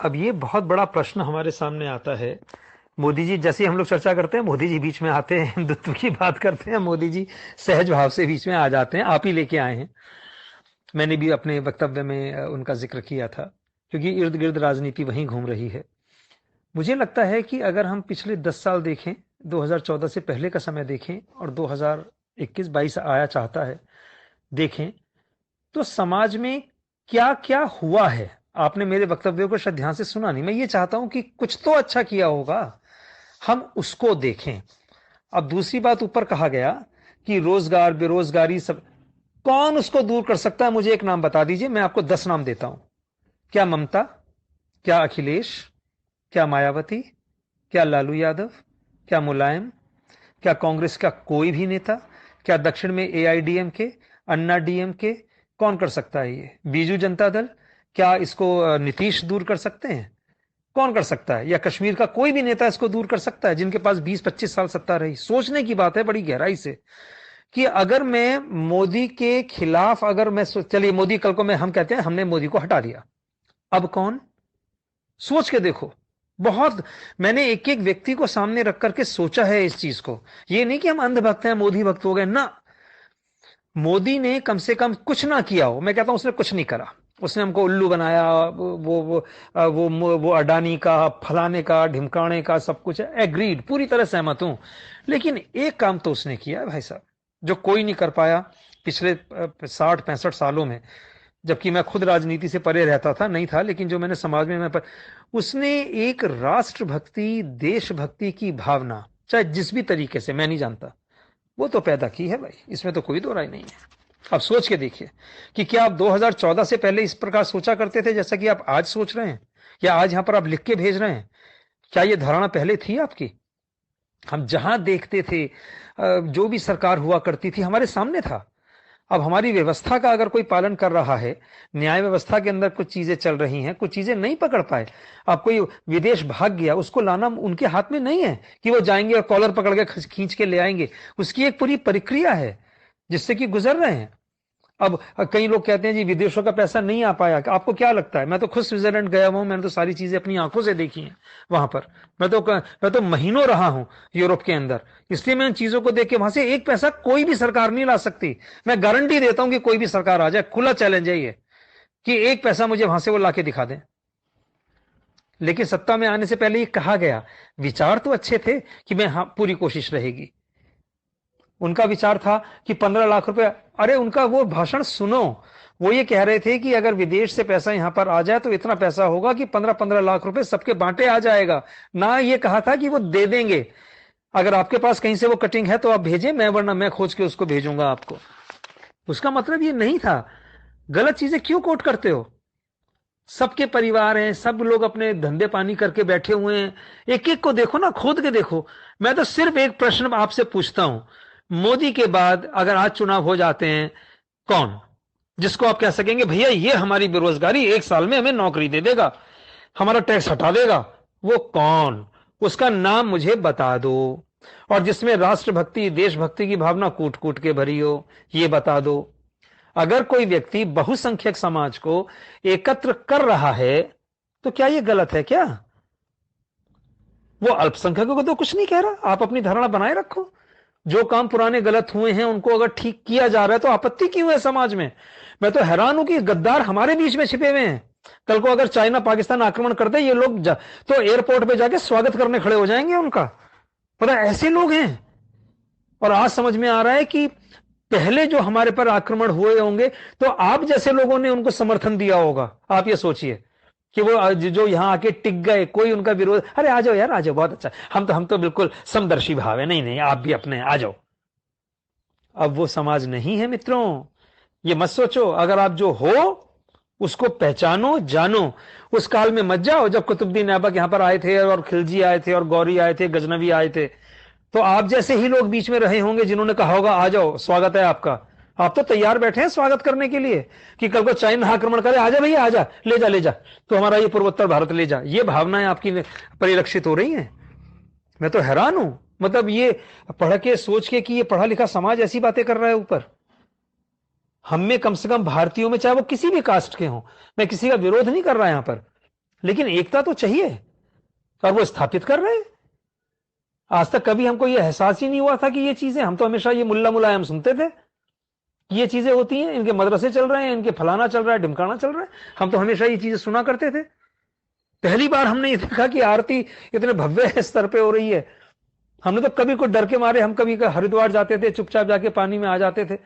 अब ये बहुत बड़ा प्रश्न हमारे सामने आता है। मोदी जी जैसे ही हम लोग चर्चा करते हैं, मोदी जी बीच में आते हैं, हिंदुत्व की बात करते हैं, मोदी जी सहज भाव से बीच में आ जाते हैं। आप ही लेके आए हैं। मैंने भी अपने वक्तव्य में उनका जिक्र किया था, क्योंकि इर्द गिर्द राजनीति वहीं घूम रही है। मुझे लगता है कि अगर हम पिछले 10 साल देखें, 2014 से पहले का समय देखें और 2021-22 आया चाहता है देखें, तो समाज में क्या क्या हुआ है। आपने मेरे वक्तव्यों को शायद ध्यान से सुना नहीं। मैं ये चाहता हूं कि कुछ तो अच्छा किया होगा, हम उसको देखें। अब दूसरी बात, ऊपर कहा गया कि रोजगार बेरोजगारी सब, कौन उसको दूर कर सकता है? मुझे एक नाम बता दीजिए, मैं आपको 10 नाम देता हूं। क्या ममता? क्या अखिलेश? क्या मायावती? क्या लालू यादव? क्या मुलायम? क्या कांग्रेस का कोई भी नेता? क्या दक्षिण में एआईडीएमके, अन्ना डीएमके? कौन कर सकता है ये? बीजू जनता दल? क्या इसको नीतीश दूर कर सकते हैं? कौन कर सकता है? या कश्मीर का कोई भी नेता इसको दूर कर सकता है, जिनके पास 20-25 साल सत्ता रही? सोचने की बात है बड़ी गहराई से, कि अगर मैं मोदी के खिलाफ, अगर मैं चलिए मोदी, कल को मैं, हम कहते हैं हमने मोदी को हटा दिया, अब कौन? सोच के देखो। बहुत, मैंने एक एक व्यक्ति को सामने रख करके सोचा है इस चीज को। ये नहीं कि हम अंधभक्त हैं, मोदी भक्त हो गए ना। मोदी ने कम से कम कुछ ना किया हो, मैं कहता हूं उसने कुछ नहीं करा। उसने हमको उल्लू बनाया। वो अडानी का, फलाने का, ढिमकाने का सब कुछ है, एग्रीड, पूरी तरह सहमत हूं। लेकिन एक काम तो उसने किया है भाई साहब, जो कोई नहीं कर पाया पिछले 60-65 सालों में। जबकि मैं खुद राजनीति से परे रहता था, नहीं था, लेकिन जो मैंने समाज में उसने एक राष्ट्रभक्ति, देशभक्ति की भावना, चाहे जिस भी तरीके से, मैं नहीं जानता, वो तो पैदा की है भाई, इसमें तो कोई दो राय नहीं है। अब सोच के देखिए कि क्या आप 2014 से पहले इस प्रकार सोचा करते थे जैसा कि आप आज सोच रहे हैं, या आज यहां पर आप लिख के भेज रहे हैं? क्या ये धारणा पहले थी आपकी? हम जहां देखते थे, जो भी सरकार हुआ करती थी हमारे सामने था। अब हमारी व्यवस्था का अगर कोई पालन कर रहा है, न्याय व्यवस्था के अंदर कुछ चीजें चल रही हैं, कुछ चीजें नहीं पकड़ पाए, अब कोई विदेश भाग गया, उसको लाना उनके हाथ में नहीं है कि वो जाएंगे और कॉलर पकड़ के खींच के ले आएंगे। उसकी एक पूरी प्रक्रिया है जिससे कि गुजर रहे हैं। अब कई लोग कहते हैं जी विदेशों का पैसा नहीं आ पाया, आपको क्या लगता है? मैं तो खुद स्विट्जरलैंड गया हुआ हूं, मैंने तो सारी चीजें अपनी आंखों से देखी हैं वहां पर। मैं तो महीनों रहा हूं यूरोप के अंदर, इसलिए मैं इन चीजों को देख के, वहां से एक पैसा कोई भी सरकार नहीं ला सकती। मैं गारंटी देता हूं कि कोई भी सरकार आ जाए, खुला चैलेंज है ये, कि एक पैसा मुझे वहां से वो लाके दिखा दें। लेकिन सत्ता में आने से पहले ये कहा गया, विचार तो अच्छे थे कि मैं, हाँ, पूरी कोशिश रहेगी। उनका विचार था कि 15 लाख रुपए, अरे उनका वो भाषण सुनो। वो ये कह रहे थे कि अगर विदेश से पैसा यहां पर आ जाए तो इतना पैसा होगा कि 15-15 लाख रुपए सबके बांटे आ जाएगा। ना ये कहा था कि वो दे देंगे, अगर आपके पास कहीं से वो कटिंग है तो आप भेजें, मैं, वरना मैं खोज के उसको भेजूंगा आपको। उसका मतलब ये नहीं था। गलत चीजें क्यों कोट करते हो? सबके परिवार हैं, सब लोग अपने धंधे पानी करके बैठे हुए हैं। एक एक को देखो ना, खोद के देखो। मैं तो सिर्फ एक प्रश्न आपसे पूछता हूं, मोदी के बाद अगर आज चुनाव हो जाते हैं, कौन जिसको आप कह सकेंगे भैया ये हमारी बेरोजगारी 1 साल में हमें नौकरी दे देगा, हमारा टैक्स हटा देगा? वो कौन? उसका नाम मुझे बता दो। और जिसमें राष्ट्रभक्ति, देशभक्ति की भावना कूट कूट के भरी हो, ये बता दो। अगर कोई व्यक्ति बहुसंख्यक समाज को एकत्र कर रहा है तो क्या ये गलत है क्या? वो अल्पसंख्यकों को तो कुछ नहीं कह रहा, आप अपनी धारणा बनाए रखो। जो काम पुराने गलत हुए हैं उनको अगर ठीक किया जा रहा है तो आपत्ति क्यों है समाज में? मैं तो हैरान हूं कि गद्दार हमारे बीच में छिपे हुए हैं। कल को अगर चाइना पाकिस्तान आक्रमण कर दे ये लोग, तो एयरपोर्ट पे जाके स्वागत करने खड़े हो जाएंगे उनका। पता, ऐसे लोग हैं। और आज समझ में आ रहा है कि पहले जो हमारे पर आक्रमण हुए होंगे तो आप जैसे लोगों ने उनको समर्थन दिया होगा। आप ये सोचिए कि वो जो यहां आके टिक गए, कोई उनका विरोध, अरे आ जाओ यार, आ जाओ, बहुत अच्छा, हम तो बिल्कुल समदर्शी भाव है, नहीं नहीं आप भी अपने आ जाओ। अब वो समाज नहीं है मित्रों। ये मत सोचो, अगर आप जो हो उसको पहचानो, जानो। उस काल में मत जाओ जब कुतुबुद्दीन ऐबक यहां पर आए थे, और खिलजी आए थे, और गौरी आए थे, गजनवी आए थे। तो आप जैसे ही लोग बीच में रहे होंगे जिन्होंने कहा होगा आ जाओ, स्वागत है आपका। आप तो तैयार बैठे हैं स्वागत करने के लिए कि कल को चाइना आक्रमण करे, आजा भैया आजा, ले जा ले जा, तो हमारा ये पूर्वोत्तर भारत ले जा। ये भावनाएं आपकी परिलक्षित हो रही हैं। मैं तो हैरान हूं, मतलब ये पढ़ के सोच के कि ये पढ़ा लिखा समाज ऐसी बातें कर रहा है ऊपर। हम में, कम से कम भारतीयों में, चाहे वो किसी भी कास्ट के हों, मैं किसी का विरोध नहीं कर रहा यहां पर, लेकिन एकता तो चाहिए, और वो स्थापित कर रहे हैं। आज तक कभी हमको ये एहसास ही नहीं हुआ था कि ये चीजें, हम तो हमेशा ये मुल्ला मुलायम सुनते थे कि ये चीजें होती हैं, इनके मदरसे चल रहे हैं, इनके फलाना चल रहा है, ढिमकाना चल रहा है, हम तो हमेशा ये चीजें सुना करते थे। पहली बार हमने ये देखा कि आरती इतने भव्य स्तर पे हो रही है। हमने तो कभी कोई डर के मारे, हम कभी हरिद्वार जाते थे, चुपचाप जाके पानी में आ जाते थे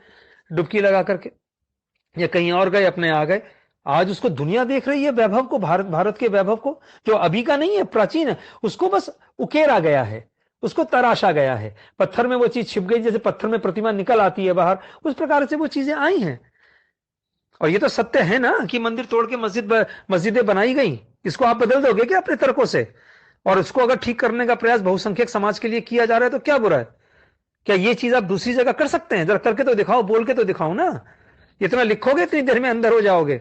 डुबकी लगा करके, या कहीं और गए, अपने आ गए। आज उसको दुनिया देख रही है, वैभव को, भारत के वैभव को, जो अभी का नहीं है, प्राचीन है, उसको बस उकेरा गया है, उसको तराशा गया है। पत्थर में वो चीज छिप गई, जैसे पत्थर में प्रतिमा निकल आती है बाहर, उस प्रकार से वो चीजें आई हैं। और ये तो सत्य है ना कि मंदिर तोड़ के मस्जिदें बनाई गई। इसको आप बदल दोगे क्या अपने तर्कों से? और इसको अगर ठीक करने का प्रयास बहुसंख्यक समाज के लिए किया जा रहा है तो क्या बुरा है? क्या ये चीज आप दूसरी जगह कर सकते हैं? जरा करके तो दिखाओ, बोल के तो दिखाओ ना। इतना लिखोगे इतनी देर में अंदर हो जाओगे।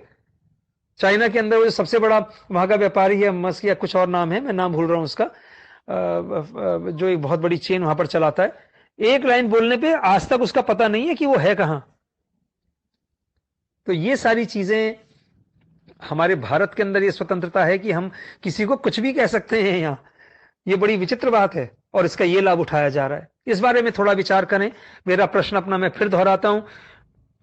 चाइना के अंदर वो सबसे बड़ा वहां का व्यापारी है, मस्क या कुछ और नाम है, मैं नाम भूल रहा हूं उसका, जो एक बहुत बड़ी चेन वहां पर चलाता है, एक लाइन बोलने पे आज तक उसका पता नहीं है कि वो है कहां। तो ये सारी चीजें, हमारे भारत के अंदर ये स्वतंत्रता है कि हम किसी को कुछ भी कह सकते हैं यहां। ये बड़ी विचित्र बात है, और इसका ये लाभ उठाया जा रहा है। इस बारे में थोड़ा विचार करें। मेरा प्रश्न अपना मैं फिर दोहराता हूं,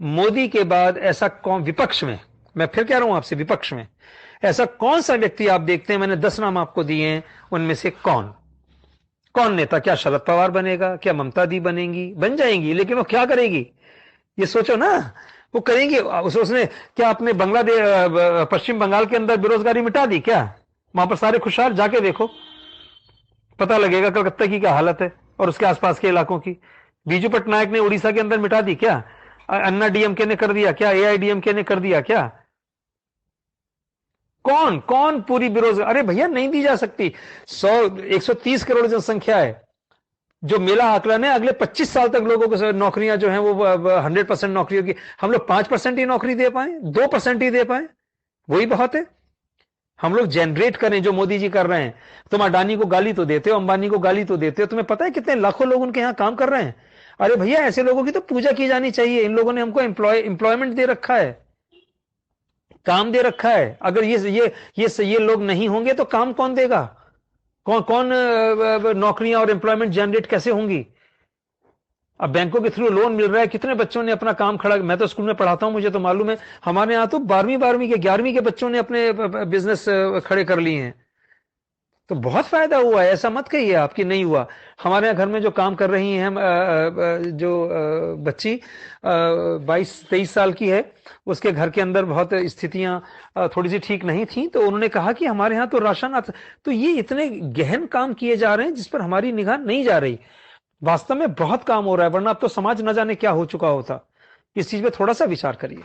मोदी के बाद ऐसा कौन, विपक्ष में, मैं फिर कह रहा हूं आपसे, विपक्ष में ऐसा कौन सा व्यक्ति आप देखते हैं? मैंने 10 नाम आपको दिए हैं, उनमें से कौन नेता? क्या शरद पवार बनेगा? क्या ममता दी बनेंगी? बन जाएंगी, लेकिन वो क्या करेगी ये सोचो ना। वो करेंगे, उसने क्या अपने बांग्लादेश, पश्चिम बंगाल के अंदर बेरोजगारी मिटा दी क्या? वहां पर सारे खुशहाल, जाके देखो, पता लगेगा कलकत्ता की क्या हालत है और उसके आसपास के इलाकों की। बीजू पटनायक ने उड़ीसा के अंदर मिटा दी क्या? अन्ना डीएमके ने कर दिया क्या? एआईडीएमके ने कर दिया क्या? कौन पूरी बेरोजगार? अरे भैया, नहीं दी जा सकती। 130 करोड़ जनसंख्या है। जो मेरा आकलन है, अगले 25 साल तक लोगों को नौकरियां जो हैं वो 100% नौकरियों की, हम लोग 5% ही नौकरी दे पाए, 2% ही दे पाए, वही बहुत है। हम लोग जनरेट करें जो मोदी जी कर रहे हैं। तुम अडानी को गाली तो देते हो, अंबानी को गाली तो देते हो, तुम्हें पता है कितने लाखों लोग उनके यहां काम कर रहे हैं? अरे भैया, ऐसे लोगों की तो पूजा की जानी चाहिए। इन लोगों ने हमको एम्प्लॉयमेंट दे रखा है, काम दे रखा है। अगर ये लोग नहीं होंगे तो काम कौन देगा? कौन कौन नौकरियां और एम्प्लॉयमेंट जनरेट कैसे होंगी? अब बैंकों के थ्रू लोन मिल रहा है, कितने बच्चों ने अपना काम खड़ा, मैं तो स्कूल में पढ़ाता हूं, मुझे तो मालूम है, हमारे यहां तो 12वीं के 11वीं के बच्चों ने अपने बिजनेस खड़े कर लिए हैं। तो बहुत फायदा हुआ है, ऐसा मत कहिए आपकी नहीं हुआ। हमारे यहाँ घर में जो काम कर रही हैं, जो बच्ची 22-23 साल की है, उसके घर के अंदर बहुत स्थितियां थोड़ी सी ठीक नहीं थी, तो उन्होंने कहा कि हमारे यहाँ तो राशन आता। तो ये इतने गहन काम किए जा रहे हैं जिस पर हमारी निगाह नहीं जा रही। वास्तव में बहुत काम हो रहा है, वरना अब तो समाज न जाने क्या हो चुका होता। इस चीज पे थोड़ा सा विचार करिए।